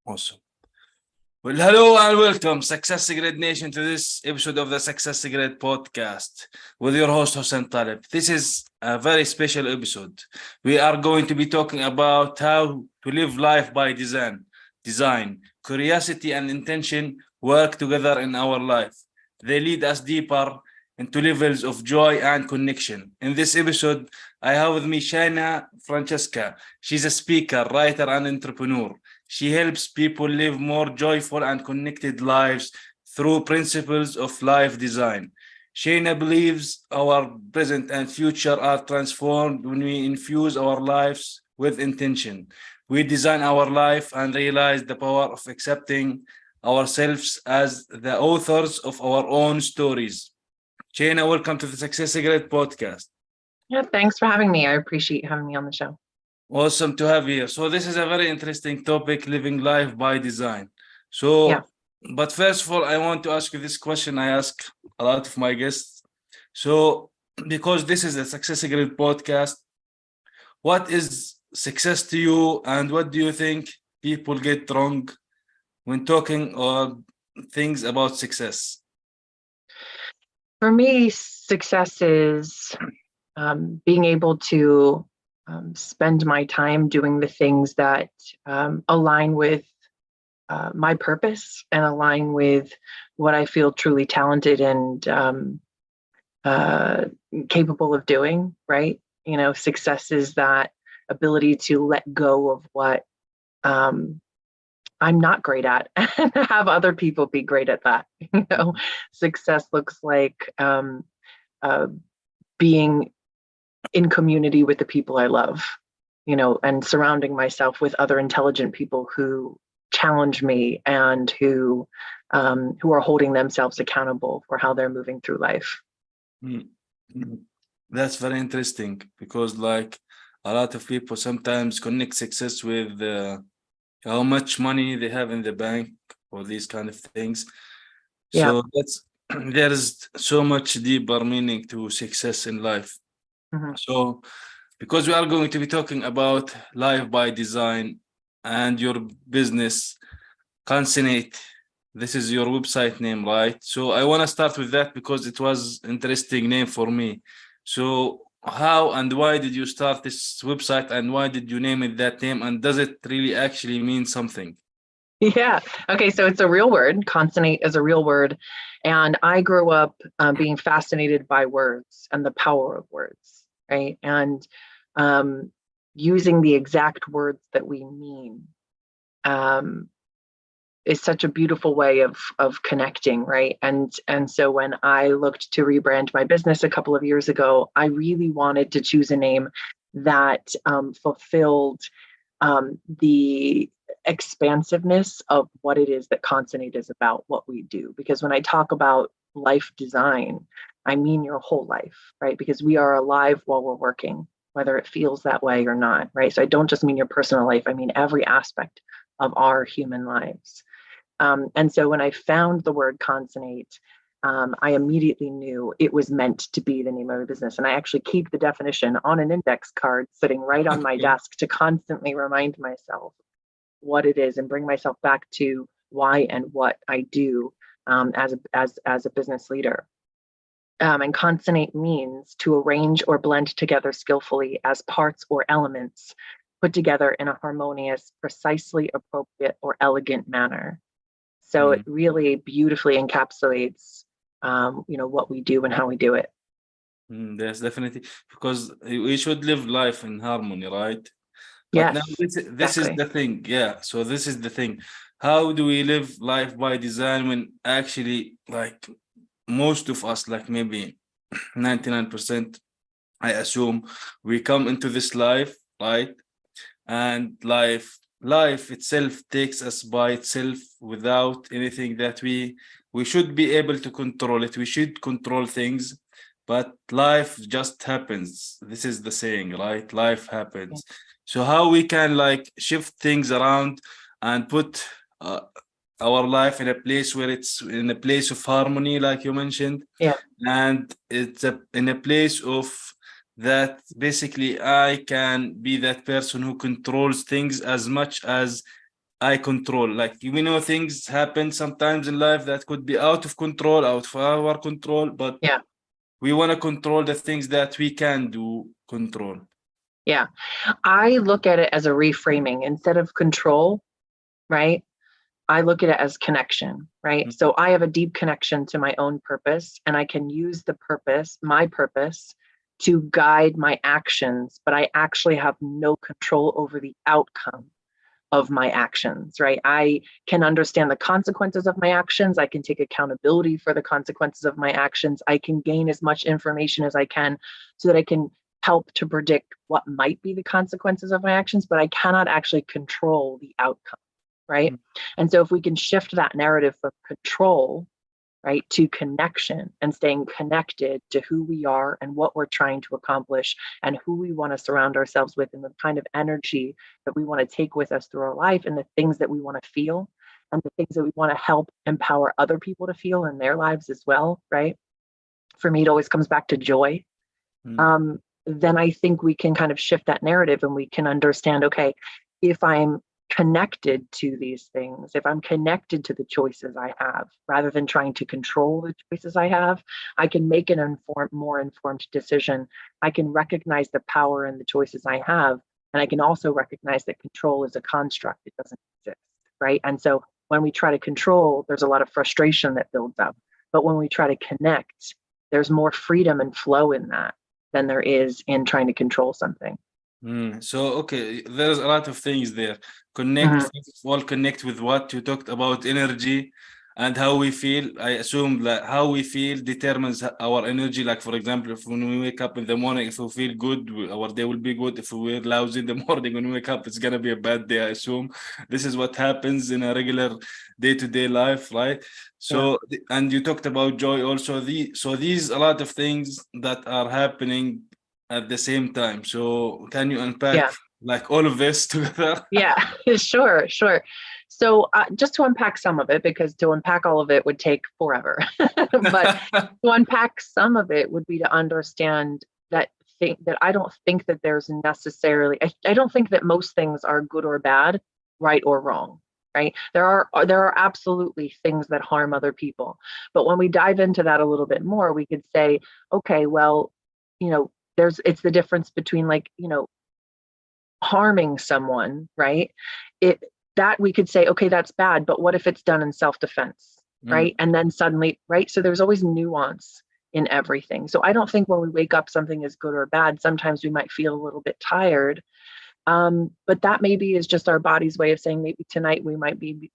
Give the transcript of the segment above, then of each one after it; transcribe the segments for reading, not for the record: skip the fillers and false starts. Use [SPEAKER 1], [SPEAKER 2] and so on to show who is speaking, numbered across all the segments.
[SPEAKER 1] Awesome. Well, hello and welcome, SuccessGrid Nation, to this episode of the SuccessGrid podcast with your host, Hossein Taleb. This is a very special episode. We are going to be talking about how to live life by design, curiosity, and intention work together in our life. They lead us deeper into levels of joy and connection. In this episode, I have with me Shana Francesca. She's a speaker, writer, and entrepreneur. She helps people live more joyful and connected lives through principles of life design. Shana believes our present and future are transformed when we infuse our lives with intention. We design our life and realize the power of accepting ourselves as the authors of our own stories. Shana, welcome to the Success Secret podcast.
[SPEAKER 2] Yeah, thanks for having me. I appreciate having me on the show.
[SPEAKER 1] Awesome to have you. So this is a very interesting topic, living life by design. So,
[SPEAKER 2] Yeah.
[SPEAKER 1] But first of all, I want to ask you this question I ask a lot of my guests. So, because this is a Success Grid podcast, what is success to you and what do you think people get wrong when talking or things about success?
[SPEAKER 2] For me, success is being able to spend my time doing the things that align with my purpose and align with what I feel truly talented and capable of doing, right? You know, success is that ability to let go of what I'm not great at and have other people be great at that. You know, success looks like being in community with the people I love, you know, and surrounding myself with other intelligent people who challenge me and who are holding themselves accountable for how they're moving through life.
[SPEAKER 1] That's very interesting because like a lot of people sometimes connect success with how much money they have in the bank or these kind of things. So there is so much deeper meaning to success in life. So because we are going to be talking about life by design and your business, Consonate, this is your website name, right? So I want to start with that because it was interesting name for me. So how and why did you start this website and why did you name it that name? And does it really actually mean something?
[SPEAKER 2] Yeah. Okay. So it's a real word. Consonate is a real word. And I grew up being fascinated by words and the power of words, right? And using the exact words that we mean is such a beautiful way of connecting, right? And so when I looked to rebrand my business a couple of years ago, I really wanted to choose a name that fulfilled the expansiveness of what it is that Consonate is about, what we do. Because when I talk about life design, I mean your whole life, right? Because we are alive while we're working, whether it feels that way or not, right? So I don't just mean your personal life, I mean every aspect of our human lives. And so when I found the word Consonate, I immediately knew it was meant to be the name of a business. And I actually keep the definition on an index card sitting right on my desk to constantly remind myself what it is and bring myself back to why and what I do as a business leader. And consonate means to arrange or blend together skillfully as parts or elements put together in a harmonious, precisely appropriate or elegant manner. So it really beautifully encapsulates what we do and how we do it.
[SPEAKER 1] Yes, definitely, because we should live life in harmony, right?
[SPEAKER 2] Yes,
[SPEAKER 1] but now this is the thing. Yeah, so this is the thing. How do we live life by design when actually like most of us, like maybe 99%, I assume, we come into this life, right? And life itself takes us by itself without anything that we should be able to control it. We should control things, but life just happens. This is the saying, right? Life happens. So how we can like shift things around and put our life in a place where it's in a place of harmony, like you mentioned, and it's in a place of that basically I can be that person who controls things as much as I control. Like, we know things happen sometimes in life that could be out of control, out of our control, but
[SPEAKER 2] Yeah.
[SPEAKER 1] we want to control the things that we can do control.
[SPEAKER 2] Yeah. I look at it as a reframing instead of control, right? I look at it as connection, right? So I have a deep connection to my own purpose, and I can use the purpose, my purpose, to guide my actions, but I actually have no control over the outcome of my actions, right? I can understand the consequences of my actions. I can take accountability for the consequences of my actions. I can gain as much information as I can so that I can help to predict what might be the consequences of my actions, but I cannot actually control the outcome, right? And so if we can shift that narrative from control, right, to connection and staying connected to who we are and what we're trying to accomplish and who we want to surround ourselves with and the kind of energy that we want to take with us through our life and the things that we want to feel and the things that we want to help empower other people to feel in their lives as well, right? For me, it always comes back to joy. Then I think we can kind of shift that narrative and we can understand, okay, if I'm connected to these things, if I'm connected to the choices I have, rather than trying to control the choices I have, I can make an more informed decision. I can recognize the power in the choices I have. And I can also recognize that control is a construct. It doesn't exist, right? And so when we try to control, there's a lot of frustration that builds up. But when we try to connect, there's more freedom and flow in that than there is in trying to control something.
[SPEAKER 1] So, okay, there's a lot of things there. Connect, first of all, connect with what you talked about, energy and how we feel. I assume that how we feel determines our energy. Like, for example, if when we wake up in the morning, if we feel good, our day will be good. If we're lousy in the morning when we wake up, it's gonna be a bad day, I assume. This is what happens in a regular day-to-day life, right? So, and you talked about joy also. So these a lot of things that are happening at the same time. So can you unpack like all of this together?
[SPEAKER 2] Yeah, sure. So just to unpack some of it, because to unpack all of it would take forever, but to unpack some of it would be to understand that I don't think that there's necessarily, I don't think that most things are good or bad, right or wrong, right? There are absolutely things that harm other people. But when we dive into that a little bit more, we could say, okay, well, it's the difference between harming someone, right? That we could say, okay, that's bad, but what if it's done in self-defense, right? And then suddenly, right? So there's always nuance in everything. So I don't think when we wake up something is good or bad. Sometimes we might feel a little bit tired, but that maybe is just our body's way of saying maybe tonight we might need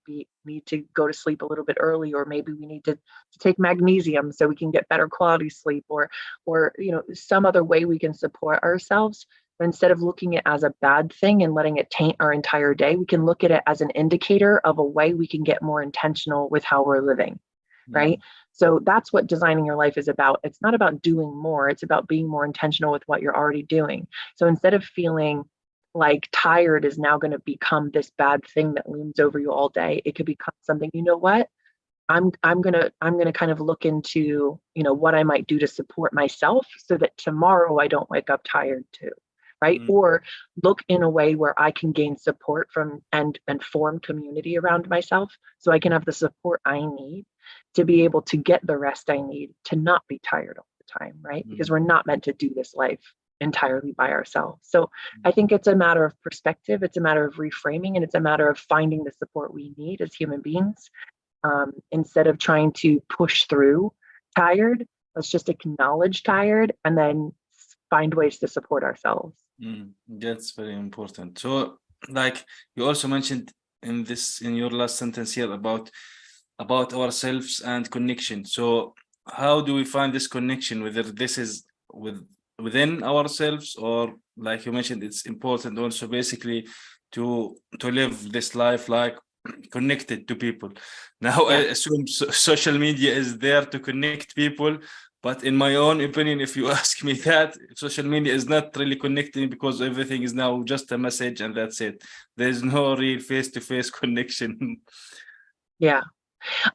[SPEAKER 2] to go to sleep a little bit early, or maybe we need to take magnesium so we can get better quality sleep, or some other way we can support ourselves. But instead of looking at it as a bad thing and letting it taint our entire day, we can look at it as an indicator of a way we can get more intentional with how we're living, right? So that's what designing your life is about. It's not about doing more. It's about being more intentional with what you're already doing. So instead of feeling like tired is now going to become this bad thing that looms over you all day, it could become something, you know what? I'm gonna kind of look into, what I might do to support myself so that tomorrow I don't wake up tired too. Right. Or look in a way where I can gain support from and form community around myself so I can have the support I need to be able to get the rest I need to not be tired all the time. Right. Because we're not meant to do this life entirely by ourselves. So I think it's a matter of perspective. It's a matter of reframing, and it's a matter of finding the support we need as human beings. Instead of trying to push through tired, let's just acknowledge tired and then find ways to support ourselves.
[SPEAKER 1] That's very important. So, like you also mentioned in your last sentence here about ourselves and connection. So how do we find this connection, whether this is within ourselves, or like you mentioned, it's important also basically to live this life like connected to people. Now I assume social media is there to connect people, but in my own opinion, if you ask me that, social media is not really connecting, because everything is now just a message and that's it. There's no real face-to-face connection.
[SPEAKER 2] Yeah.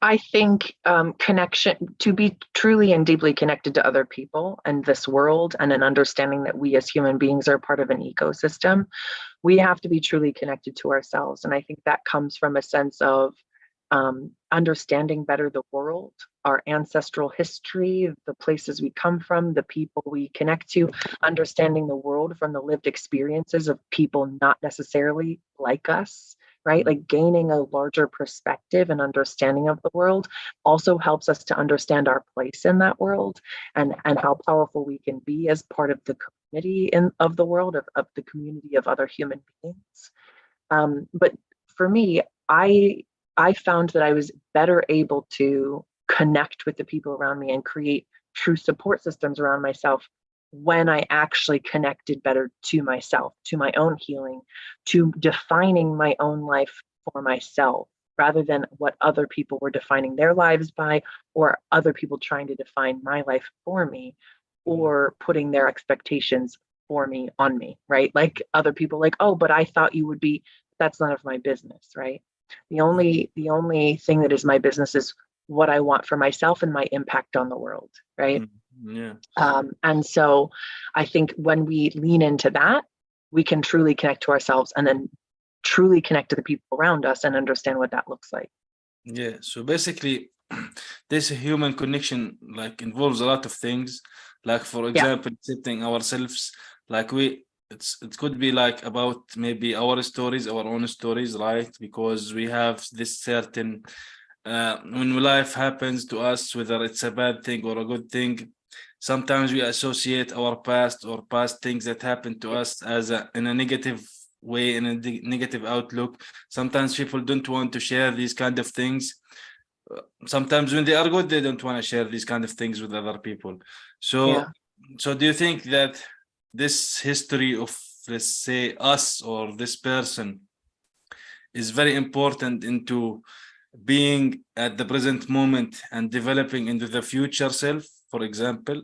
[SPEAKER 2] I think connection, to be truly and deeply connected to other people and this world, and an understanding that we as human beings are part of an ecosystem, we have to be truly connected to ourselves. And I think that comes from a sense of understanding better the world, our ancestral history, the places we come from, the people we connect to, understanding the world from the lived experiences of people not necessarily like us, right? Like gaining a larger perspective and understanding of the world also helps us to understand our place in that world, and how powerful we can be as part of the community of the world, of the community of other human beings. But for me, I found that I was better able to connect with the people around me and create true support systems around myself when I actually connected better to myself, to my own healing, to defining my own life for myself, rather than what other people were defining their lives by, or other people trying to define my life for me, or putting their expectations for me on me, right? Like other people, like, oh, but I thought you would be, that's none of my business, right? The only thing that is my business is what I want for myself and my impact on the world, right?
[SPEAKER 1] Yeah.
[SPEAKER 2] And so I think when we lean into that, we can truly connect to ourselves, and then truly connect to the people around us and understand what that looks like.
[SPEAKER 1] Yeah. So basically, this human connection like involves a lot of things. Like for
[SPEAKER 2] Yeah.
[SPEAKER 1] example, accepting ourselves. Like it could be like about maybe our stories, our own stories, right? Because we have this certain when life happens to us, whether it's a bad thing or a good thing, sometimes we associate our past or past things that happened to us as in a negative way, in a negative outlook. Sometimes people don't want to share these kind of things. Sometimes when they are good, they don't want to share these kind of things with other people.
[SPEAKER 2] Yeah.
[SPEAKER 1] So do you think that this history of, let's say, us or this person is very important into being at the present moment and developing into the future self, for example?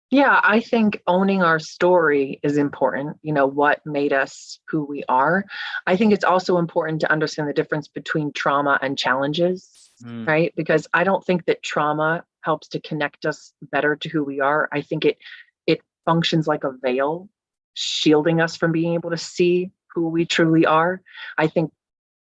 [SPEAKER 2] Yeah, I think owning our story is important. What made us who we are. I think it's also important to understand the difference between trauma and challenges, right? Because I don't think that trauma helps to connect us better to who we are. I think it functions like a veil, shielding us from being able to see who we truly are. I think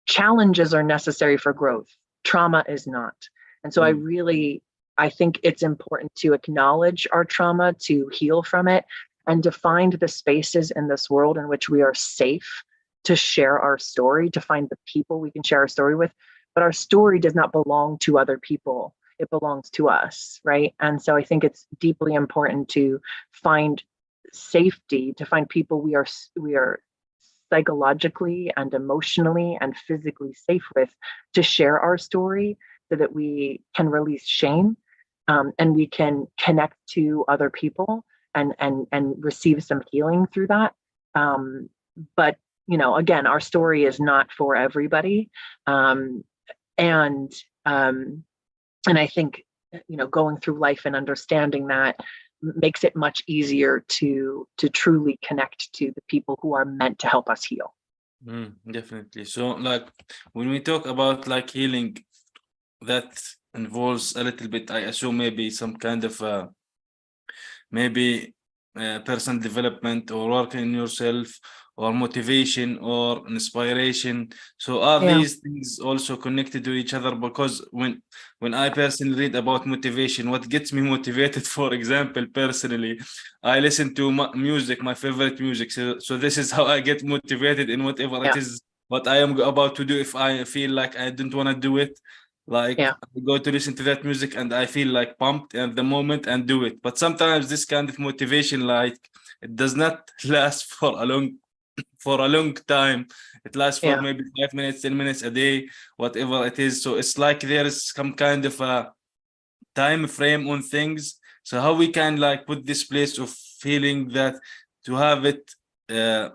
[SPEAKER 2] challenges are necessary for growth. Trauma is not. And so I think it's important to acknowledge our trauma, to heal from it, and to find the spaces in this world in which we are safe to share our story, to find the people we can share our story with. But our story does not belong to other people. It belongs to us, right? And so I think it's deeply important to find safety, to find people we are psychologically and emotionally and physically safe with, to share our story, so that we can release shame, and we can connect to other people, and receive some healing through that. But again, our story is not for everybody, and I think going through life and understanding that makes it much easier to truly connect to the people who are meant to help us heal.
[SPEAKER 1] Definitely. So like when we talk about like healing, that involves a little bit, I assume, maybe some kind of maybe personal development or working in yourself or motivation or inspiration. So are
[SPEAKER 2] Yeah.
[SPEAKER 1] these things also connected to each other? Because when I personally read about motivation, what gets me motivated, for example, personally, I listen to music, my favorite music. So this is how I get motivated in whatever it
[SPEAKER 2] Yeah.
[SPEAKER 1] is what I am about to do. If I feel like I don't want to do it, like
[SPEAKER 2] Yeah.
[SPEAKER 1] I go to listen to that music and I feel like pumped at the moment and do it. But sometimes this kind of motivation, like it does not last for a long time. It lasts for
[SPEAKER 2] Yeah.
[SPEAKER 1] maybe 5 minutes, 10 minutes a day, whatever it is. So it's like there is some kind of a time frame on things. So how we can like put this place of feeling that to have it uh,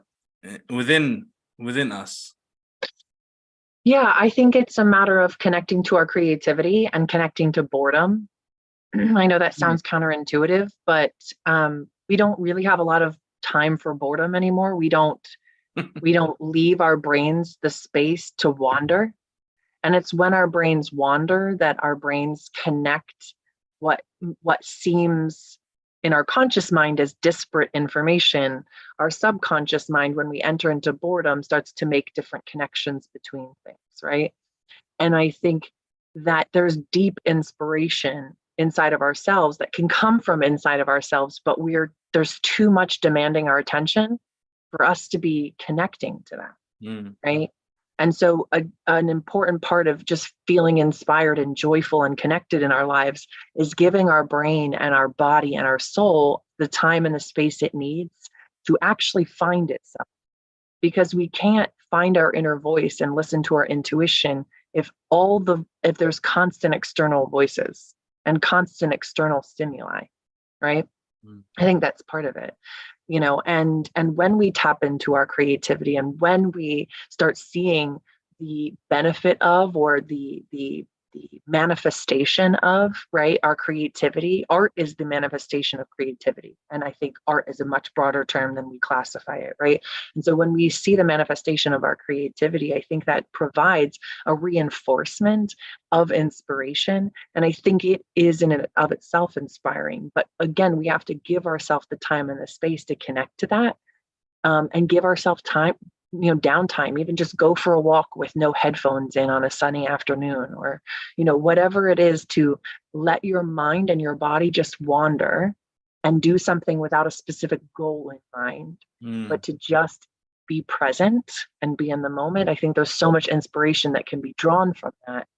[SPEAKER 1] within us.
[SPEAKER 2] Yeah, I think it's a matter of connecting to our creativity and connecting to boredom. I know that sounds counterintuitive, but we don't really have a lot of time for boredom anymore. We don't leave our brains the space to wander. And it's when our brains wander that our brains connect what seems in our conscious mind as disparate information. Our subconscious mind, when we enter into boredom, starts to make different connections between things, right? And I think that there's deep inspiration inside of ourselves that can come from inside of ourselves, but there's too much demanding our attention for us to be connecting to that, right? And so an important part of just feeling inspired and joyful and connected in our lives is giving our brain and our body and our soul the time and the space it needs to actually find itself. Because we can't find our inner voice and listen to our intuition if there's constant external voices and constant external stimuli, right? I think that's part of it, and when we tap into our creativity and when we start seeing the benefit of, or the manifestation of, right, our creativity. Art is the manifestation of creativity. And I think art is a much broader term than we classify it, right? And so when we see the manifestation of our creativity, I think that provides a reinforcement of inspiration. And I think it is in and of itself inspiring. But again, we have to give ourselves the time and the space to connect to that, and give ourselves time, downtime, even just go for a walk with no headphones in on a sunny afternoon, or, whatever it is, to let your mind and your body just wander and do something without a specific goal in mind, but to just be present and be in the moment. I think there's so much inspiration that can be drawn from that.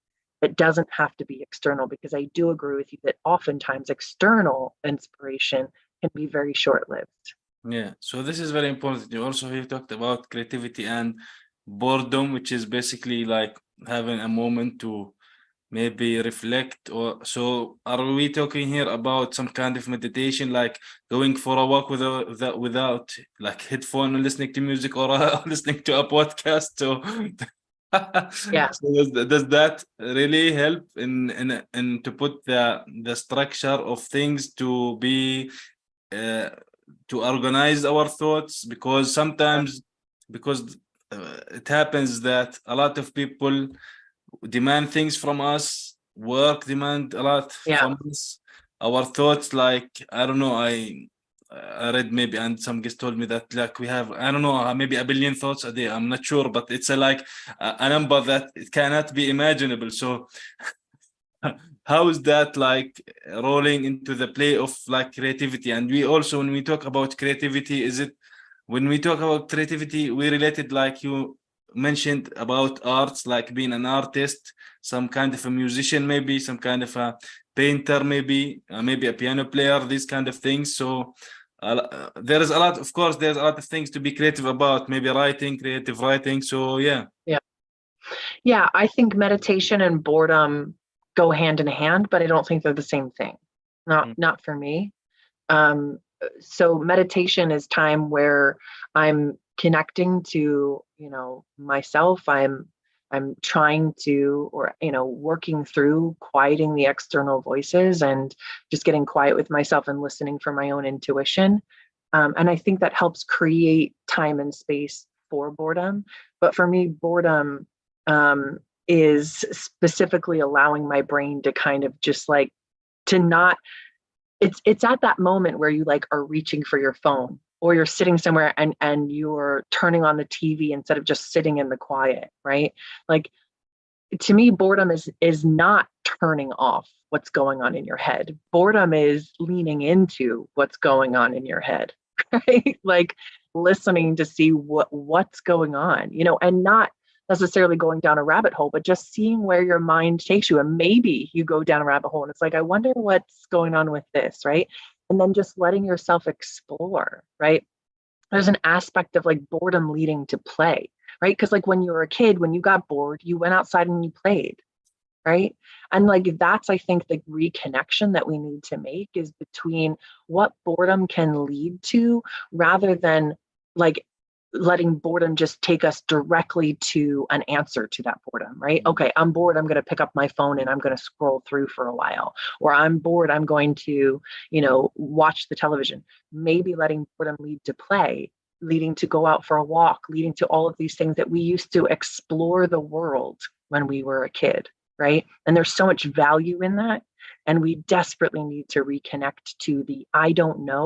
[SPEAKER 2] It doesn't have to be external, because I do agree with you that oftentimes external inspiration can be very short-lived.
[SPEAKER 1] Yeah, so this is very important. You also here talked about creativity and boredom, which is basically like having a moment to maybe reflect. Or so are we talking here about some kind of meditation, like going for a walk without like headphone and listening to music, or listening to a podcast? So
[SPEAKER 2] Yeah.
[SPEAKER 1] so does that really help in to put the structure of things to be to organize our thoughts? Because sometimes, because it happens that a lot of people demand things from us, work demand a lot from us, our thoughts, like, I don't know, I read maybe, and some guest told me that like we have, I don't know, maybe 1 billion thoughts a day. I'm not sure, but it's a number that it cannot be imaginable. So how is that like rolling into the play of like creativity? And we also, when we talk about creativity, is it, when we talk about creativity, we related, like you mentioned, about arts, like being an artist, some kind of a musician, maybe some kind of a painter, maybe maybe a piano player, these kind of things. So there is a lot, of course, there's a lot of things to be creative about, maybe writing, creative writing. So
[SPEAKER 2] Yeah, I think meditation and boredom go hand in hand, but I don't think they're the same thing. Not for me. So meditation is time where I'm connecting to, myself. I'm trying to, or, working through quieting the external voices and just getting quiet with myself and listening for my own intuition. And I think that helps create time and space for boredom. But for me, boredom is specifically allowing my brain to kind of just like, to not, it's at that moment where you like are reaching for your phone, or you're sitting somewhere and you're turning on the TV instead of just sitting in the quiet, right? Like, to me, boredom is not turning off what's going on in your head. Boredom is leaning into what's going on in your head, right? Like listening to see what's going on, and not necessarily going down a rabbit hole, but just seeing where your mind takes you. And maybe you go down a rabbit hole and it's like, I wonder what's going on with this, right? And then just letting yourself explore, right? There's an aspect of like boredom leading to play, right? Because like when you were a kid, when you got bored, you went outside and you played, right? And like that's, I think, the reconnection that we need to make is between what boredom can lead to, rather than like letting boredom just take us directly to an answer to that boredom, right? Okay, I'm bored, I'm going to pick up my phone and I'm going to scroll through for a while. Or I'm bored, I'm going to, watch the television. Maybe letting boredom lead to play, leading to go out for a walk, leading to all of these things that we used to explore the world, when we were a kid, right? And there's so much value in that. And we desperately need to reconnect to the I don't know.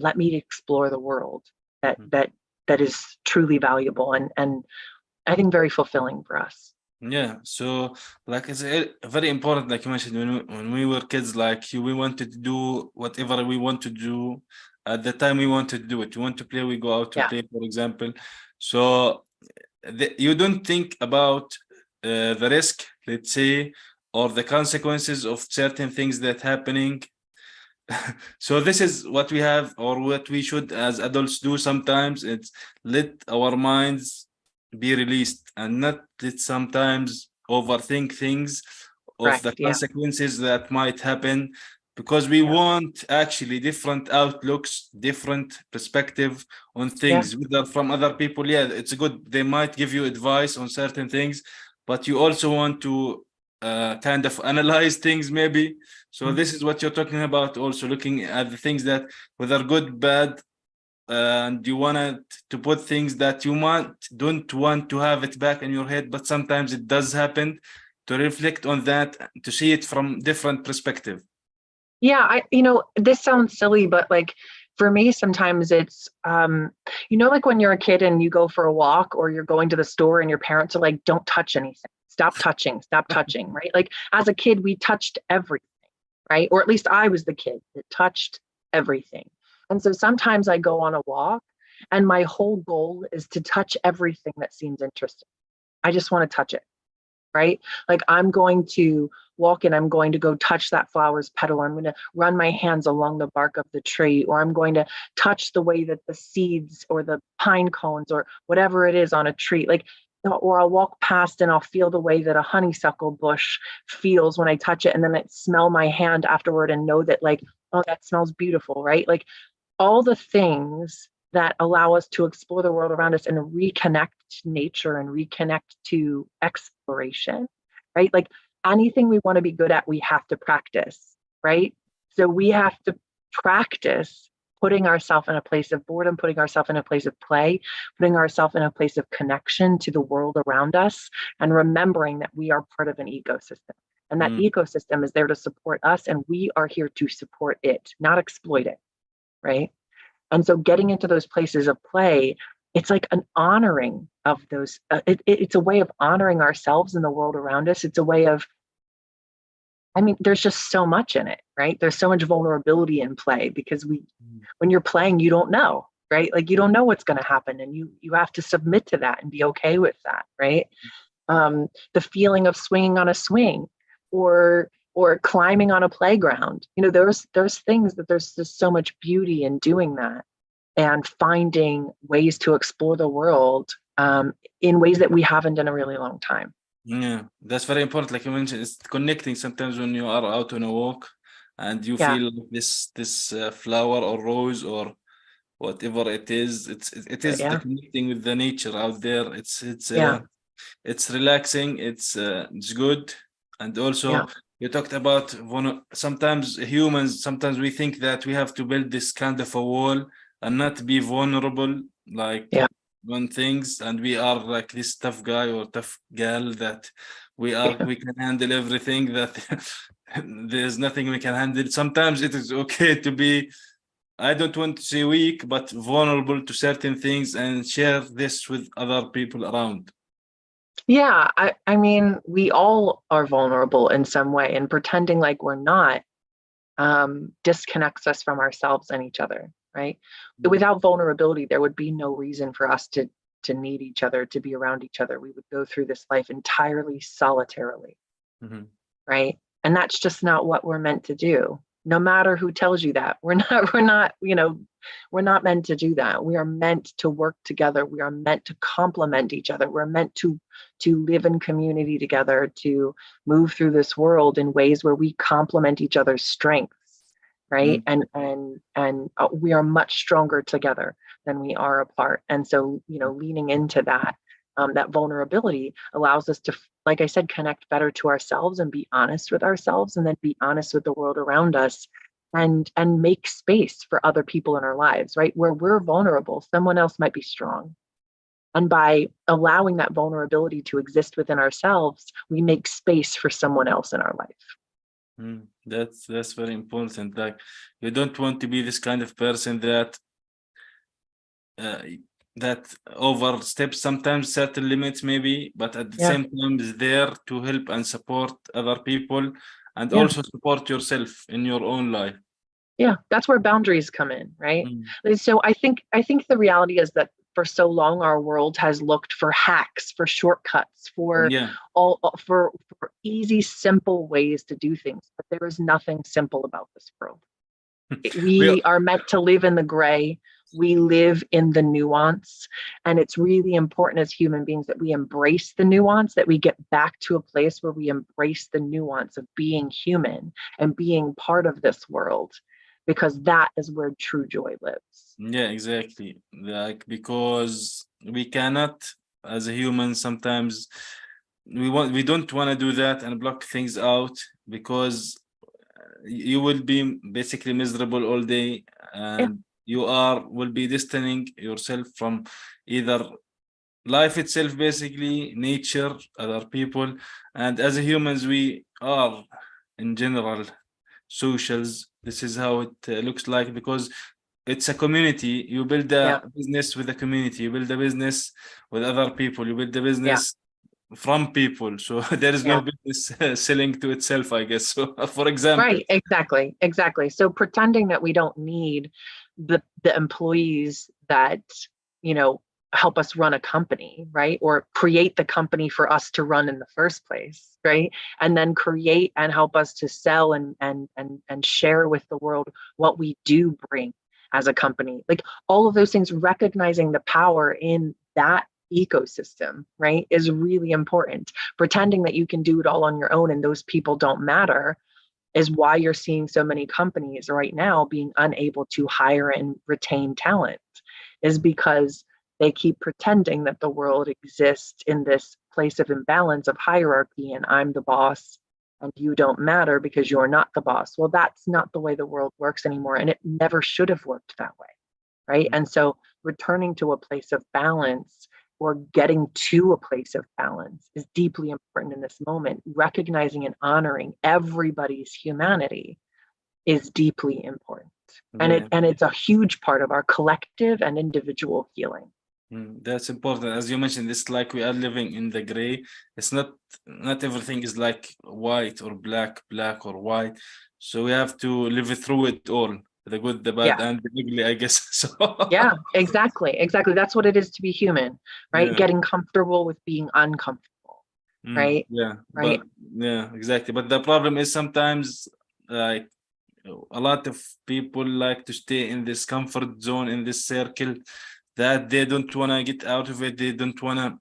[SPEAKER 2] Let me explore the world that is truly valuable and I think very fulfilling for us.
[SPEAKER 1] Yeah, so like it's very important, like you mentioned, when we were kids, like we wanted to do whatever we want to do at the time we want to do it. We want to play, we go out to
[SPEAKER 2] Yeah.
[SPEAKER 1] play, for example. So you don't think about the risk, let's say, or the consequences of certain things that happening. So this is what we have, or what we should as adults do sometimes. It's let our minds be released and not let sometimes overthink things of
[SPEAKER 2] Correct.
[SPEAKER 1] the
[SPEAKER 2] Yeah.
[SPEAKER 1] consequences that might happen, because we
[SPEAKER 2] Yeah.
[SPEAKER 1] want actually different outlooks, different perspective on
[SPEAKER 2] Yeah.
[SPEAKER 1] things, whether from other people. Yeah, it's good, they might give you advice on certain things, but you also want to kind of analyze things maybe. So this is what you're talking about, also looking at the things that whether good, bad, and you want to put things that you don't want to have it back in your head, but sometimes it does happen, to reflect on that, to see it from different perspective.
[SPEAKER 2] Yeah, this sounds silly, but like for me, sometimes it's, like when you're a kid and you go for a walk or you're going to the store and your parents are like, don't touch anything, stop touching, right? Like as a kid, we touched everything, right? Or at least I was the kid that touched everything. And so sometimes I go on a walk and my whole goal is to touch everything that seems interesting. I just want to touch it, right? Like I'm going to walk and I'm going to go touch that flower's petal, or I'm going to run my hands along the bark of the tree, or I'm going to touch the way that the seeds or the pine cones or whatever it is on a tree, like, or I'll walk past and I'll feel the way that a honeysuckle bush feels when I touch it, and then I smell my hand afterward and know that like, oh, that smells beautiful, right? Like all the things that allow us to explore the world around us and reconnect to nature and reconnect to exploration, right? Like anything we want to be good at, we have to practice, right? So we have to practice putting ourselves in a place of boredom, putting ourselves in a place of play, putting ourselves in a place of connection to the world around us, and remembering that we are part of an ecosystem. And that ecosystem is there to support us, and we are here to support it, not exploit it, right? And so getting into those places of play, it's like an honoring of those. It's a way of honoring ourselves and the world around us. It's a way of, there's just so much in it, right? There's so much vulnerability in play because when you're playing, you don't know, right? Like you don't know what's going to happen, and you have to submit to that and be okay with that, right? The feeling of swinging on a swing, or climbing on a playground. There's things that there's just so much beauty in doing that, and finding ways to explore the world in ways that we haven't in a really long time.
[SPEAKER 1] Yeah, that's very important. Like you mentioned, it's connecting. Sometimes when you are out on a walk and you feel this flower or rose or whatever it is, it is the connecting with the nature out there. It's relaxing. It's good. And also you talked about sometimes humans. Sometimes we think that we have to build this kind of a wall and not be vulnerable, like on things, and we are like this tough guy or tough girl that we can handle everything, that there's nothing we can handle. Sometimes it is okay to be, I don't want to say weak, but vulnerable to certain things, and share this with other people around.
[SPEAKER 2] Yeah, we all are vulnerable in some way, and pretending like we're not disconnects us from ourselves and each other, right? Without vulnerability, there would be no reason for us to need each other, to be around each other. We would go through this life entirely solitarily, right? And that's just not what we're meant to do. No matter who tells you that, we're not meant to do that. We are meant to work together. We are meant to complement each other. We're meant to live in community together, to move through this world in ways where we complement each other's strengths, right? And we are much stronger together than we are apart. And so, leaning into that, that vulnerability allows us to, like I said, connect better to ourselves and be honest with ourselves, and then be honest with the world around us, and make space for other people in our lives, right? Where we're vulnerable, someone else might be strong. And by allowing that vulnerability to exist within ourselves, we make space for someone else in our life.
[SPEAKER 1] That's very important. Like, you don't want to be this kind of person that that oversteps sometimes certain limits, maybe, but at the
[SPEAKER 2] Yeah.
[SPEAKER 1] same time is there to help and support other people, and
[SPEAKER 2] Yeah.
[SPEAKER 1] also support yourself in your own life.
[SPEAKER 2] Yeah, that's where boundaries come in, right?
[SPEAKER 1] Mm.
[SPEAKER 2] So I think the reality is that for so long our world has looked for hacks, for shortcuts, for
[SPEAKER 1] Yeah,
[SPEAKER 2] all for easy, simple ways to do things. But there is nothing simple about this world.
[SPEAKER 1] we
[SPEAKER 2] We are meant to live in the gray. We live in the nuance. And it's really important as human beings that we embrace the nuance, that we get back to a place where we embrace the nuance of being human and being part of this world, because that is where true joy lives.
[SPEAKER 1] Yeah, exactly. Like, because we cannot, as a human, sometimes we don't want to do that and block things out, because you will be basically miserable all day,
[SPEAKER 2] Yeah,
[SPEAKER 1] and you will be distancing yourself from either life itself, basically nature, other people. And as a humans, we are in general socials. This is how it looks like, because it's a community. You build
[SPEAKER 2] yeah,
[SPEAKER 1] a business with a community, you build a business with other people, you build a
[SPEAKER 2] yeah,
[SPEAKER 1] business from people. So there is no
[SPEAKER 2] yeah.
[SPEAKER 1] business selling to itself, I guess. So for example,
[SPEAKER 2] Right, exactly. So pretending that we don't need the employees that, you know, help us run a company, right? Or create the company for us to run in the first place, right? And then create and help us to sell and share with the world what we do bring as a company. Like all of those things, recognizing the power in that ecosystem, right, is really important. Pretending that you can do it all on your own and those people don't matter is why you're seeing so many companies right now being unable to hire and retain talent, is because they keep pretending that the world exists in this place of imbalance of hierarchy, and I'm the boss and you don't matter because you're not the boss. Well, that's not the way the world works anymore, and it never should have worked that way, right? And so returning to a place of balance, or getting to a place of balance, is deeply important in this moment. Recognizing and honoring everybody's humanity is deeply important.
[SPEAKER 1] yeah.
[SPEAKER 2] And it's a huge part of our collective and individual healing.
[SPEAKER 1] That's important. As you mentioned, it's like we are living in the gray. It's not everything is like white or black or white. So we have to live through it all, the good, the bad,
[SPEAKER 2] Yeah.
[SPEAKER 1] and the ugly, I guess. So
[SPEAKER 2] Yeah, exactly. That's what it is to be human, right?
[SPEAKER 1] yeah.
[SPEAKER 2] Getting comfortable with being uncomfortable, right?
[SPEAKER 1] Yeah,
[SPEAKER 2] Right.
[SPEAKER 1] but yeah, exactly. But the problem is sometimes, like, a lot of people like to stay in this comfort zone, in this circle, that they don't want to get out of it. They don't want to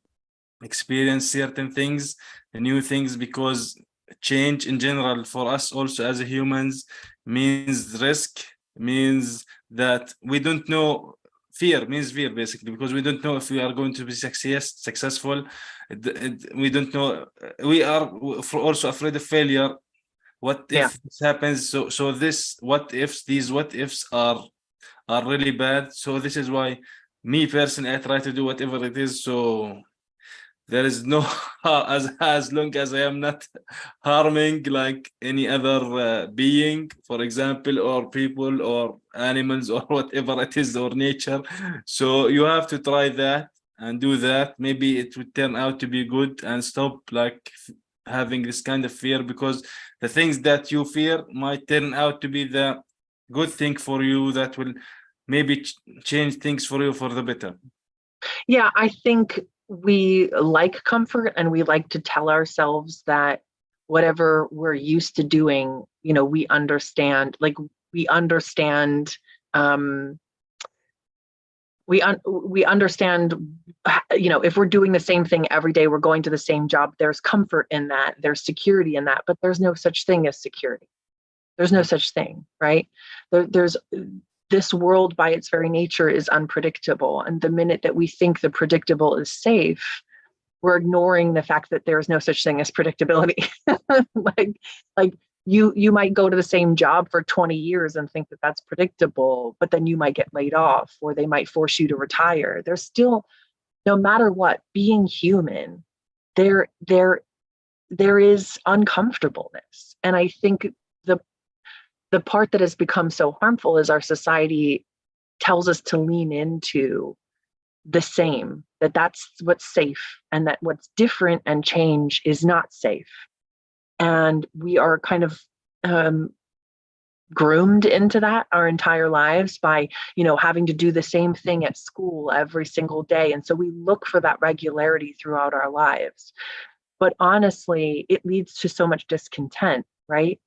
[SPEAKER 1] experience certain things, new things, because change in general for us also as humans means risk, means that we don't know. Fear means fear, basically, because we don't know if we are going to be successful. We don't know. We are also afraid of failure. What
[SPEAKER 2] Yeah.
[SPEAKER 1] if this happens? So this what ifs, these what ifs are really bad. So this is why, me personally, I try to do whatever it is, so there is no as long as I am not harming like any other being, for example, or people or animals or whatever it is, or nature. So you have to try that and do that. Maybe it would turn out to be good, and stop like having this kind of fear, because the things that you fear might turn out to be the good thing for you, that will maybe change things for you for the better.
[SPEAKER 2] Yeah, I think we like comfort and we like to tell ourselves that whatever we're used to doing, we understand, like we understand, um, we understand, if we're doing the same thing every day, we're going to the same job, there's comfort in that, there's security in that, but there's no such thing as security. There's no such thing, right? There's this world by its very nature is unpredictable. And the minute that we think the predictable is safe, we're ignoring the fact that there is no such thing as predictability. like you might go to the same job for 20 years and think that that's predictable, but then you might get laid off, or they might force you to retire. There's still no matter what, being human, there is uncomfortableness. And I think the part that has become so harmful is our society tells us to lean into the same, that's what's safe, and that what's different and change is not safe. And we are kind of groomed into that our entire lives by, having to do the same thing at school every single day. And so we look for that regularity throughout our lives. But honestly, it leads to so much discontent, right?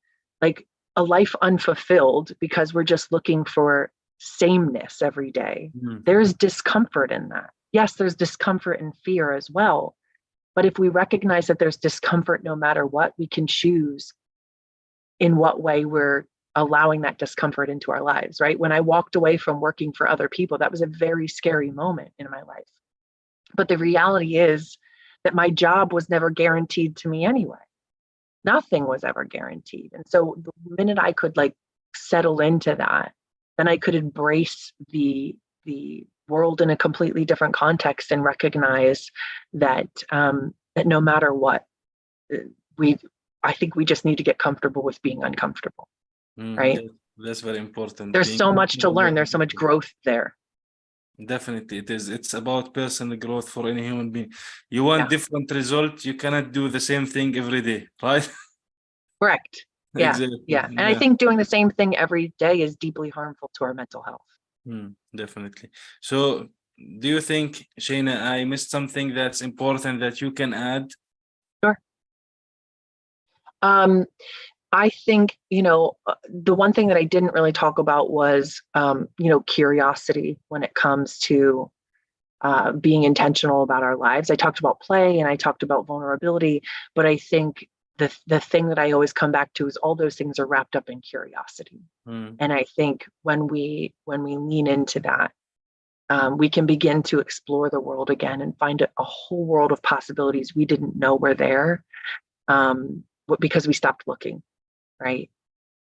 [SPEAKER 2] Like a life unfulfilled because we're just looking for sameness every day. There's discomfort in that. Yes, there's discomfort and fear as well. But if we recognize that there's discomfort no matter what, we can choose in what way we're allowing that discomfort into our lives, right? When I walked away from working for other people, that was a very scary moment in my life. But the reality is that my job was never guaranteed to me anyway. Nothing was ever guaranteed. And so the minute I could settle into that, then I could embrace the world in a completely different context and recognize that that no matter what, I think we just need to get comfortable with being uncomfortable, right?
[SPEAKER 1] That's very important.
[SPEAKER 2] There's so much to learn. There's so much growth there.
[SPEAKER 1] Definitely, it is. It's about personal growth for any human being. You want different results. You cannot do the same thing every day, right?
[SPEAKER 2] Correct. Yeah.
[SPEAKER 1] Exactly.
[SPEAKER 2] Yeah. And I think doing the same thing every day is deeply harmful to our mental health.
[SPEAKER 1] Definitely. So do you think, Shana, I missed something that's important that you can add?
[SPEAKER 2] Sure. I think, the one thing that I didn't really talk about was, curiosity when it comes to being intentional about our lives. I talked about play and I talked about vulnerability, but I think the thing that I always come back to is all those things are wrapped up in curiosity. And I think when we lean into that, we can begin to explore the world again and find a whole world of possibilities we didn't know were there, because we stopped looking, right?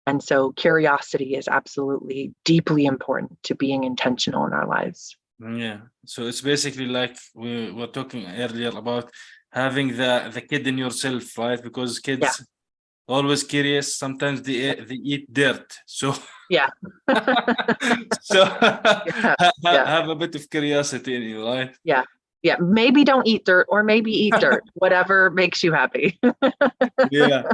[SPEAKER 2] And so curiosity is absolutely deeply important to being intentional in our lives.
[SPEAKER 1] Yeah. So it's basically like we were talking earlier about having the kid in yourself, right? Because kids always curious. Sometimes they eat dirt. So
[SPEAKER 2] yeah.
[SPEAKER 1] So have a bit of curiosity in you, right?
[SPEAKER 2] Yeah. Yeah. Maybe don't eat dirt, or maybe eat dirt, whatever makes you happy.
[SPEAKER 1] Yeah.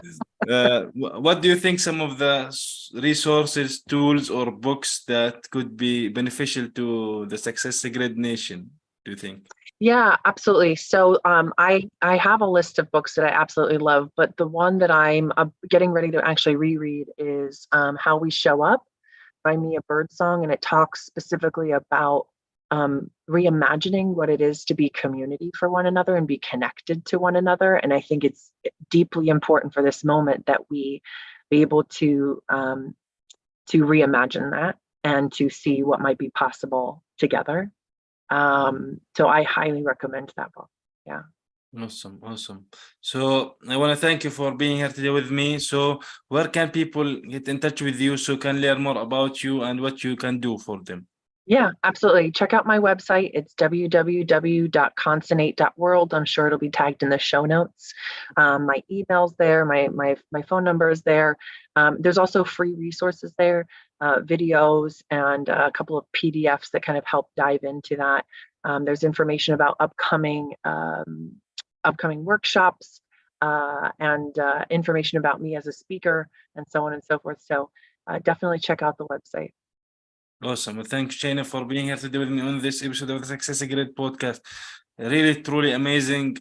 [SPEAKER 1] What do you think some of the resources, tools, or books that could be beneficial to the SuccessGrid Nation, do you think?
[SPEAKER 2] Yeah, absolutely. So I have a list of books that I absolutely love, but the one that I'm getting ready to actually reread is How We Show Up by Mia Birdsong, and it talks specifically about reimagining what it is to be community for one another and be connected to one another. And I think it's deeply important for this moment that we be able to reimagine that and to see what might be possible together. So I highly recommend that book. Yeah.
[SPEAKER 1] Awesome. So I want to thank you for being here today with me. So where can people get in touch with you so can learn more about you and what you can do for them?
[SPEAKER 2] Yeah, absolutely. Check out my website. It's www.consonate.world. I'm sure it'll be tagged in the show notes. My email's there. My phone number is there. There's also free resources there, videos and a couple of PDFs that kind of help dive into that. There's information about upcoming workshops and information about me as a speaker and so on and so forth. So definitely check out the website.
[SPEAKER 1] Awesome. Well, thanks, Shana, for being here today with me on this episode of the SuccessGrid podcast. Really, truly amazing.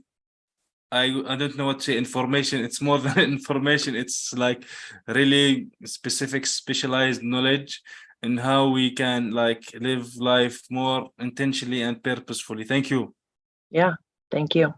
[SPEAKER 1] I don't know what to say. Information. It's more than information. It's like really specific, specialized knowledge in how we can live life more intentionally and purposefully. Thank you.
[SPEAKER 2] Yeah. Thank you.